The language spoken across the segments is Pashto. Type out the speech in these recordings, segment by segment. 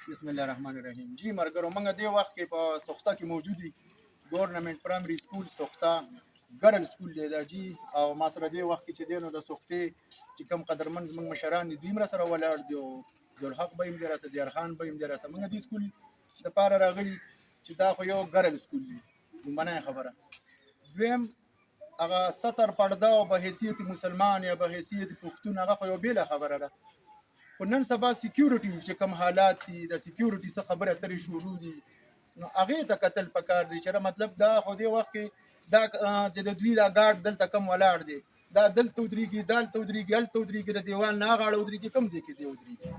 بسم الله الرحمن الرحیم. جی مرګرو موږ دې وخت کې په سوخته کې موجود دي. ګورنمنت پرایمري سکول سوخته ګرل سکول دی دا جی، او ما سره دې وخت کې چې دی نو د سوختې چې کوم قدرمن زموږ مشران دي دوی مره سره ولاړ دي، او ذوالحق به هم دی راسه، دیارخان به هم دی راسه. موږ دې سکول دپاره راغلي چې دا خو یو ګرل سکول دی، لومبنۍ خبره. دویم هغه ستر پرده او په حیثیت مسلمان یا په حیثیت پښتون هغه خو یو بېله خبره ده. خو نن سبا سیکیورټي چې کوم حالات دي د سیکیورټي څه خبره اترې شروع دي، نو هغې ته کتل پکار دی چې مطلب دا خو دې وخت کې دا چې د دوی دا ګارډ دلته کم ولاړ دی، دا دلته ودرېږي دالته ودرېږي هلته ودرېږي، د دیوال نه هغه اړه ودرېږي، کوم ځای کې دی ودرېږي.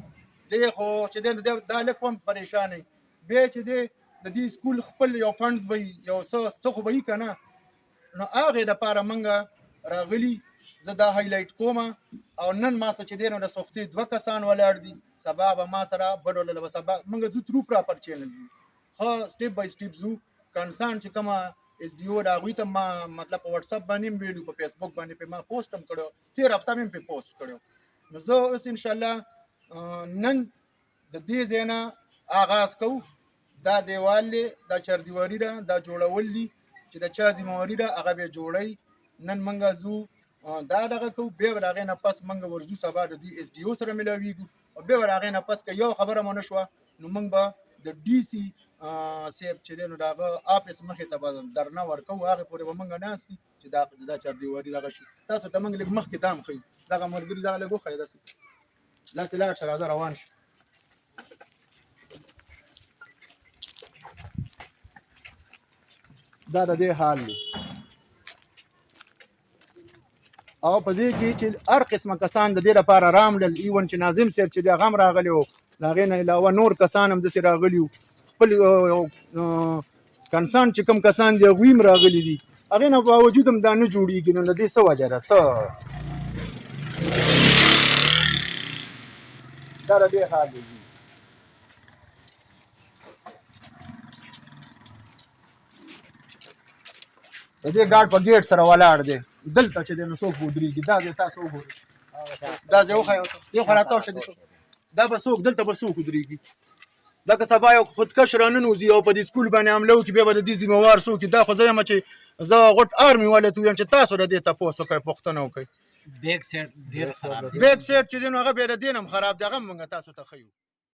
دی خو چې دی دا لږ هم پریشان وي. بیا چې دی د دې سکول خپل یو فنډز به وي، یو څه خو به وي که نه، نو هغې دپاره موږ راغلي. زه دا هایلایټ کوم، او نن ما څه چې دی نو د سوختې 2 کسان ولاړ دي، سبا به ما سره بډوله به سبا موږ ځو ترو پراپر چینل ځو، ښه سټیپ بای سټیپ ځو. کنسان چې کومه اس ډي او د هغوی ته ما مطلب په وټساپ باندې هم ویلو، په فیسبوک باندې پې ما پوسټ هم کړی، 13 هفته مې هم پې پوسټ کړی. نو زه اوس انشاءالله نن د دې ځای نه آغاز کوو. دا دیوال دی، دا چاردیواري ده، دا جوړول دي چې د چا ذمهواري ده هغه به یې جوړوي. نن موږ ځو دا دغه کوو، بیا به د هغې نه پس موږ ورځو سبا د دوی اس ډي او سره ملاویږو، او بیا به د هغې نه پس که یو خبره مو نه شوه نو موږ به د ډي سي صاحب چې دی نو د هغه آفس مخې ته به درنه ورکوو، هغې پورې به موږ ناست دي چې دا چاردیواري دغه شي. تاسو ته موږ لږ مخکې دا هم ښیو، دغه ملګري دغه لږ وښیه، داسې داسې لاړ شه، راځه روان شه. دا د دې حال دی، او په دې کې چې هر قسمه کسان د دې لپاره راملل، ایون چې ناظم صاحب چې دی هغه هم راغلی و، د هغې نه علاوه نور کسان هم داسې راغلي وو، خپل کنسان چې کوم کسان دي هغوی هم راغلي دي. هغې نه باوجود هم دا نه جوړېږي. نو د دې څه وجه ده؟ دا د دې حال دی. د دې ګارډ په ګیټ سره ولاړ دی، دلته چې دی نو څوک به ودرېږي. دا ځای تاسو وګورئ، دا ځای وښیه، یو خو راتاو شه، دا به څوک دلته به څوک ودرېږي. لکه سبا یو خودکش راننوځي او په دې سکول باندې حمله وکړي، بیا به د دې ذمهوار څوک وي؟ دا خو زه یم چې زه غټ آرمي والا ته ویم چې تاسو د دې تپوس وکړئ، پوښتنه وکړئ. بیک سیټ چې دی نو هغه بیا د دې نه هم خراب دی، هغه هم موږ تاسو ته ښیو.